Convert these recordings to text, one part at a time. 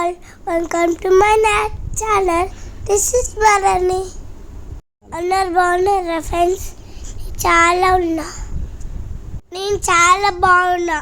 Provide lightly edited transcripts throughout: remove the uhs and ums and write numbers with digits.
all, welcome to my channel. This is Varani. అందరు బాగున్నారా friends? నేను చాలా బాగున్నా.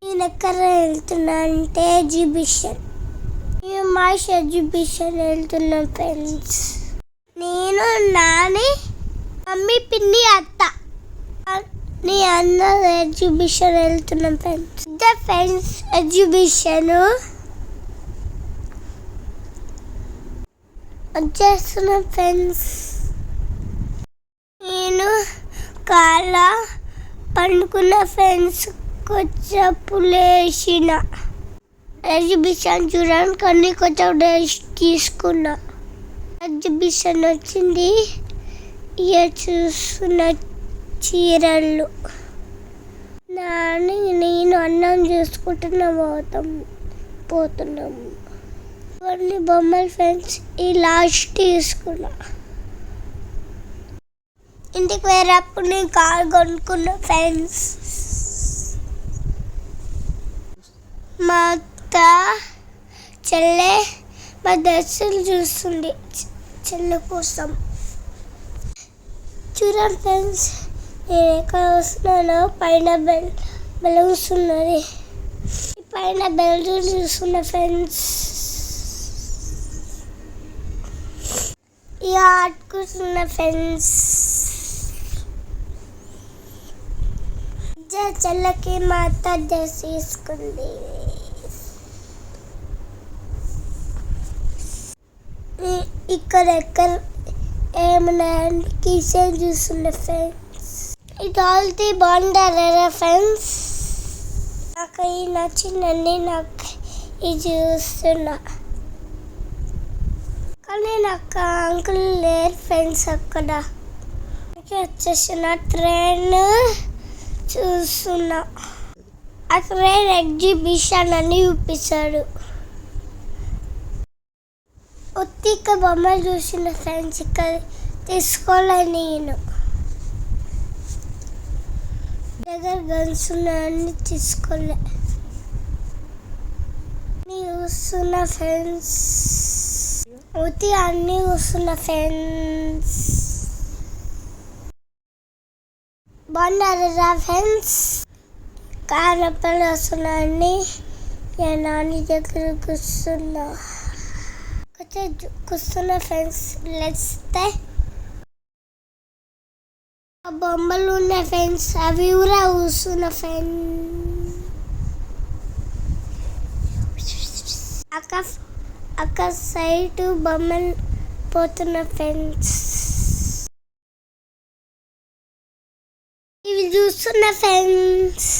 నేను ఎక్కడ వెళ్తున్నా అంటే ఎగ్జిబిషన్, న్యూమార్ష్ ఎగ్జిబిషన్ వెళ్తున్నా ఫ్రెండ్స్. నేను, నాని, మమ్మీ, పిన్ని, అత్త నీ అందరూ ఎగ్జిబిషన్ వెళ్తున్నాం ఫ్రెండ్స్. ఫ్రెండ్స్ ఎగ్జిబిషన్ వచ్చేస్తున్నాం ఫ్రెండ్స్. నేను కాళ్ళ పండుకున్న ఫ్రెండ్స్ కొంచెం లేచిన ఎగ్జిబిషన్ చూడడానికి అన్ని కొంచెం రెస్ట్ తీసుకున్నా. ఎగ్జిబిషన్ వచ్చింది, ఇక చూస్తున్న చీరలు. నేను అన్నం చూసుకుంటున్నా పోతున్నాము. కొన్ని బొమ్మలు ఫ్రెండ్స్ ఈ లాస్ట్ తీసుకున్నా. ఇంటికి వేరేప్పుడు నేను కార్ కొనుక్కున్నా ఫ్రెండ్స్. మా అత్త చెల్లె మా డ్రెస్సులు చూస్తుంది చెల్లె కోసం. చూడండి ఫ్రెండ్స్, నేను ఎక్కడ వస్తున్నానో పైన బెలూన్స్ ఉన్నది. పైన బెలూన్స్ చూస్తున్నా ఫ్రెండ్స్. ఇక ఆడుకుంటున్న ఫ్రెండ్స్. చెల్లెకి మా అత్త డ్రెస్ తీసుకుంది. ఇక్కడ ఏమన్నా కిచెన్ చూస్తున్నా ఫ్రెండ్స్. ఇది ఆల్రెడీ బాగుంటారా ఫ్రెండ్స్? నాకు ఇది నచ్చిందండి, నాకు ఇది చూస్తున్నా. కానీ నాకు అంకుల్ లేరు ఫ్రెండ్స్ అక్కడ. వచ్చేసిన ట్రైన్ చూస్తున్నా. ఆ ట్రైన్ ఎగ్జిబిషన్ అని చూపిస్తాడు. ఒత్తిక బొమ్మలు చూసిన ఫ్రెండ్స్. ఇక్కడ తీసుకోలే, నేను దగ్గర గన్స్ ఉన్నాయని తీసుకోలే. చూస్తున్న ఫ్రెండ్స్, ఒత్తి అన్నీ చూస్తున్న ఫ్రెండ్స్. బాగున్నారా ఫ్రెండ్స్? కారపల్లి వస్తున్నాయని నాని దగ్గర కూర్చున్నా. కూర్చున్న ఫ్రెండ్స్. లేస్తే ఆ బొమ్మలు ఉన్నాయి ఫ్రెండ్స్, అవి కూడా కూర్చున్న ఫ్రెండ్స్. అక్క సైడ్ బొమ్మలు పోతున్న ఫ్రెండ్స్. ఇవి చూస్తున్న ఫ్రెండ్స్.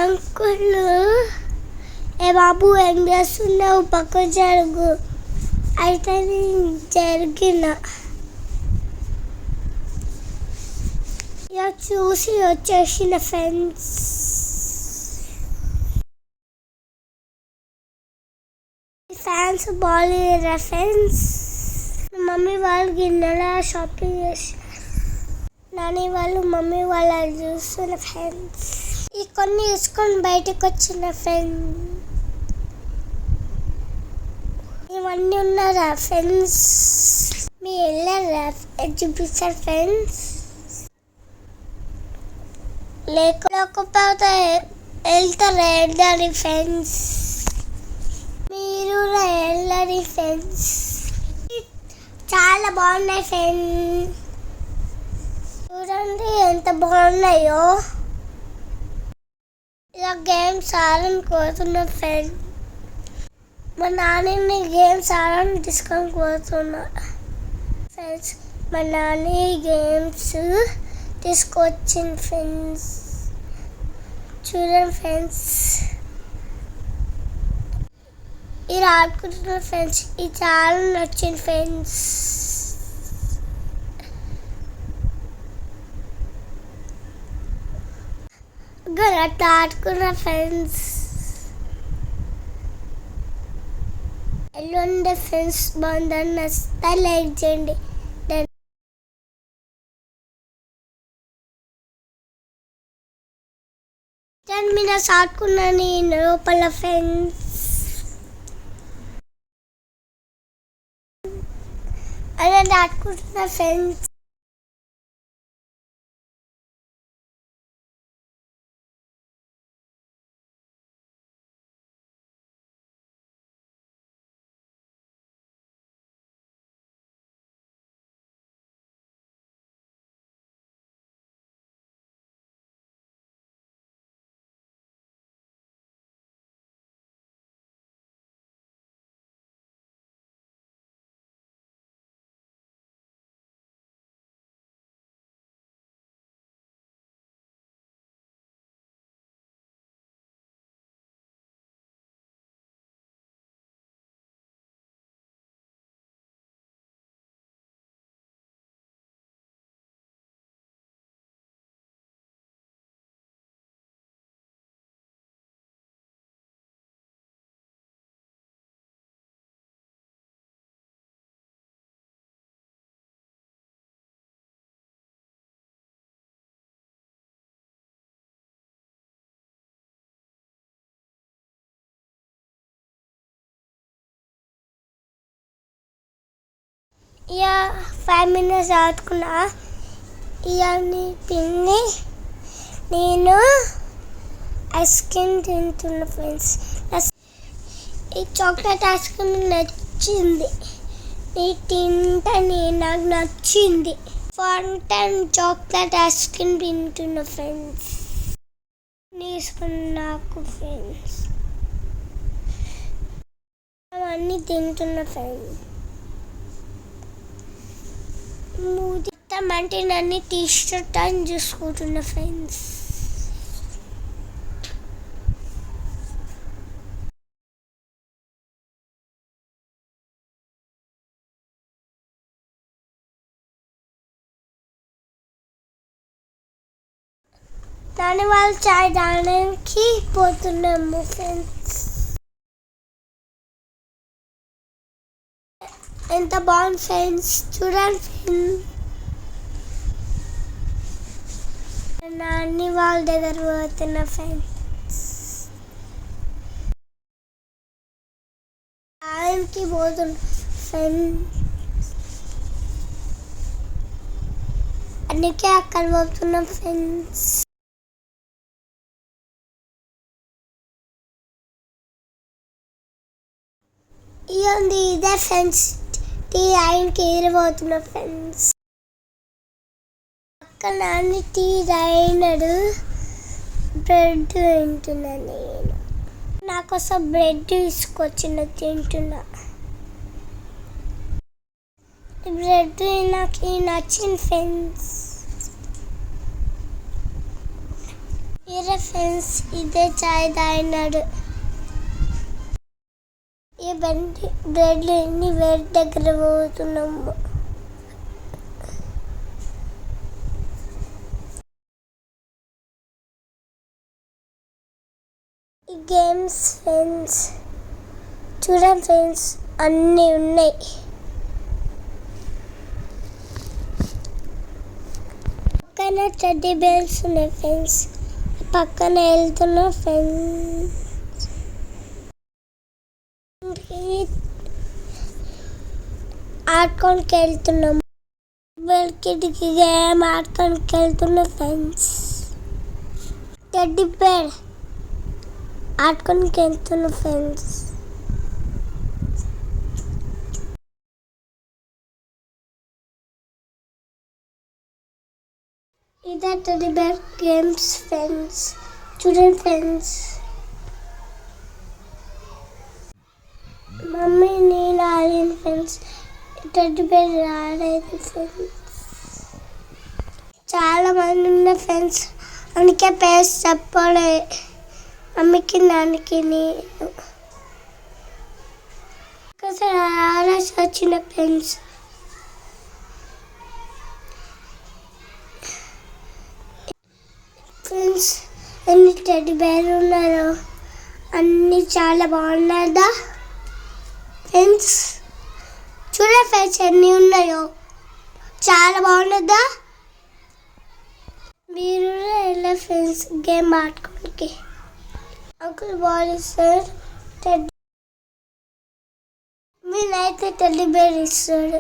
అంకుల్, ఏ బాబు ఏం చేస్తున్నావు? పక్క జరుగు. అయితే జరిగిన ఇక చూసి వచ్చేసిన ఫ్రెండ్స్. ఫ్యాన్స్ బాగాలేరా ఫ్రెండ్స్? మమ్మీ వాళ్ళు గిన్నెల షాపింగ్ చేసిన, నాని వాళ్ళు మమ్మీ వాళ్ళు చూస్తున్న ఫ్రెండ్స్. ఈ కొన్ని తీసుకొని బయటకు వచ్చిన ఫ్రెండ్స్. ఇవన్నీ ఉన్నారా ఫ్రెండ్స్? మీ వెళ్ళారా ఎగ్జిబిషన్ ఫ్రెండ్స్? లేకపోతే వెళ్తారా? వెళ్ళాలి ఫ్రెండ్స్. మీరు వెళ్ళాలి ఫ్రెండ్స్. చాలా బాగున్నాయి ఫ్రెండ్స్. చూడండి ఎంత బాగున్నాయో. ఇలా గేమ్స్ ఆడని కోరుతున్నా ఫ్రెండ్. మా నాన్నని గేమ్స్ ఆడని తీసుకొని కోరుతున్నా ఫ్రెండ్స్. మా నాన్న గేమ్స్ తీసుకొచ్చింది ఫ్రెండ్స్. చూడండి ఫ్రెండ్స్, ఇలా ఆడుకుంటున్న ఫ్రెండ్స్. ఇది చాలా నచ్చింది ఫ్రెండ్స్. అట్లా ఆడుకున్న ఫ్రెండ్స్. ఎలా ఉండే ఫ్రెండ్స్? బాగుందని నచ్చితే లైక్ చేయండి. మీ మినిట్స్ ఆడుకున్నా నేను లోపల ఫ్రెండ్స్. అలా ఆడుకుంటున్నా ఫ్రెండ్స్. ఇక 5 minutes ఆడుకున్నా. ఇవన్నీ తిని నేను ఐస్ క్రీమ్ తింటున్నా ఫ్రెండ్స్. ఈ చాక్లెట్ ఐస్ క్రీమ్ నచ్చింది, నీ తింటని నాకు నచ్చింది. ఫౌంటైన్ చాక్లెట్ ఐస్ క్రీమ్ తింటున్నా ఫ్రెండ్స్. నాకు ఫ్రెండ్స్ అవన్నీ తింటున్నా ఫ్రెండ్స్. అంటే నన్ను టీ-షర్ట్ అని చూసుకుంటున్నా ఫ్రెండ్స్. దాని వాళ్ళు చాయ్ తాగడానికి పోతున్నాము ఫ్రెండ్స్. ఎంత బాగుంది ఫ్రెండ్స్, చూడండి ఫ్రెండ్స్. నాని వాళ్ళ దగ్గర పోతున్నా ఫ్రెండ్స్. ఆయనకి పోతున్నా ఫ్రెండ్స్, అందుకే అక్కడ పోతున్నా ఫ్రెండ్స్. ఇదే ఫ్రెండ్స్ టీ ఆయనకి ఎగిరిపోతున్నా ఫ్రెండ్స్. అక్కడ నాన్న టీ తాగినాడు, బ్రెడ్ తింటున్నా నేను. నాకోసం బ్రెడ్ తీసుకొచ్చిన తింటున్నా. బ్రెడ్ నాకు నచ్చింది ఫ్రెండ్స్. ఇదే ఫ్రెండ్స్ ఇదే చాయ్ తాగినాడు. ఈ బ్రెడ్లు ఎన్ని వేడి దగ్గర పోతున్నాము. ఈ గేమ్స్ ఫ్రెండ్స్ చూడండి ఫ్రెండ్స్, అన్నీ ఉన్నాయి. పక్కన టెడ్డీ బేర్స్ ఉన్నాయి ఫ్రెండ్స్. పక్కన వెళ్తున్నా ఫ్రెండ్స్. ఆడుకోనికి వెళ్తున్నాం. కిటికీ గేమ్ ఆడుకోనికి వెళ్తున్నా ఫ్రెండ్స్. టెడ్డీ బేర్ ఆడుకోనికి వెళ్తున్నా ఫ్రెండ్స్. ఇదే టెడ్డీ బేర్ గేమ్స్ ఫ్రెండ్స్, చూడండి ఫ్రెండ్స్. మమ్మీ నేను ఆడాను ఫ్రెండ్స్, టెడ్డీ బేర్ ఆడేది ఫ్రెండ్స్. చాలా మంది ఉన్న ఫ్రెండ్స్, అందుకే పేరు చెప్పలే మమ్మీకి నాన్నకి. నేను ఒకసారి ఆడాల్సి వచ్చిన ఫ్రెండ్స్. ఫ్రెండ్స్ ఎన్ని టెడ్డీ బేర్లు ఉన్నారో, అన్నీ చాలా బాగున్నాదా ఫ్రెండ్స్. చూడండి ఫ్రెండ్స్ ఎన్ని ఉన్నాయో, చాలా బాగున్నదా. మీరు ఎలా ఫ్రెండ్స్ గేమ్ ఆడుకోనికి. అంకుల్ బాల్ ఇస్తాడు, నేనైతే టెడ్డీ బేర్ ఇస్తాడు.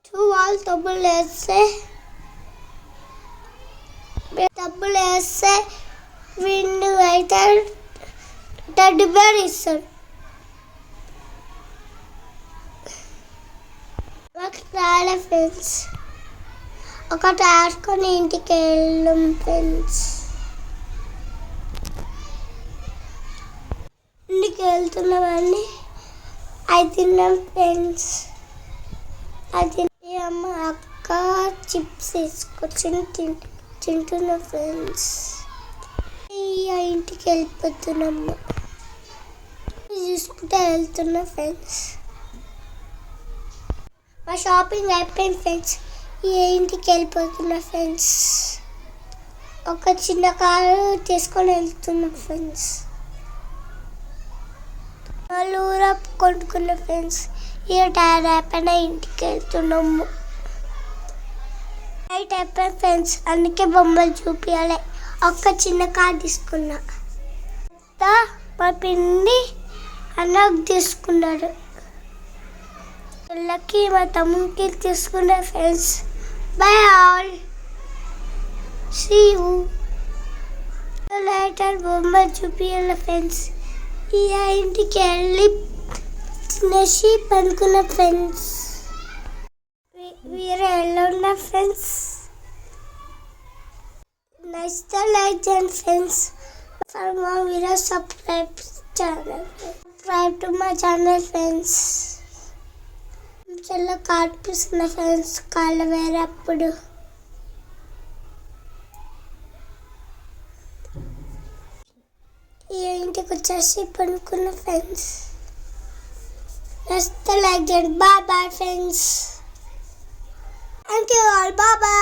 2 వాళ్ళు డబ్బులు వేస్తే విండు అయితే టెడ్డీ బేర్ ఇస్తాడు. మాకు చాలా ఫ్రెండ్స్. ఒకటి ఆడుకొని ఇంటికి వెళ్ళాం ఫ్రెండ్స్. ఇంటికి వెళ్తున్నామని అది తిన్నాం ఫ్రెండ్స్. అది అమ్మ అక్క చిప్స్ వేసుకొచ్చి తింటున్నాం ఫ్రెండ్స్. ఇంటికి వెళ్ళిపోతున్నాము, చూసుకుంటే వెళ్తున్నాం ఫ్రెండ్స్. మా షాపింగ్ అయిపోయింది ఫ్రెండ్స్. ఇంటికి వెళ్ళిపోతున్నా ఫ్రెండ్స్. ఒక చిన్న కారు తీసుకొని వెళ్తున్నాం ఫ్రెండ్స్. వాళ్ళు ఊర కొనుక్కున్న ఫ్రెండ్స్. టైర్ అయిపోయిన ఇంటికి వెళ్తున్నాము. నైట్ అయిపోయింది ఫ్రెండ్స్, అందుకే బొమ్మలు చూపించాలి. ఒక్క చిన్న కార్ తీసుకున్నా. మా పిండి అన్నకు తీసుకున్నాడు. వాళ్ళకి మా తమ్ముడికి తీసుకున్న friends. Bye all, see you later. బొమ్మ చూపించాలి ఫ్రెండ్స్. ఇంటికి వెళ్ళి తినేసి పనుకున్న ఫ్రెండ్స్. వీరు ఎలా ఉన్నారు ఫ్రెండ్స్? నచ్చితే లైక్ చేయండి friends. For more videos subscribe to my channel friends. చాలా కాడిపిస్తున్న ఫ్రెండ్స్ కాళ్ళు వేరేప్పుడు. ఇంటికి వచ్చేసి పనుకున్న ఫ్రెండ్స్. నచ్చితే లైక్ చేయండి. Bye bye friends. Thank you all. Bye bye.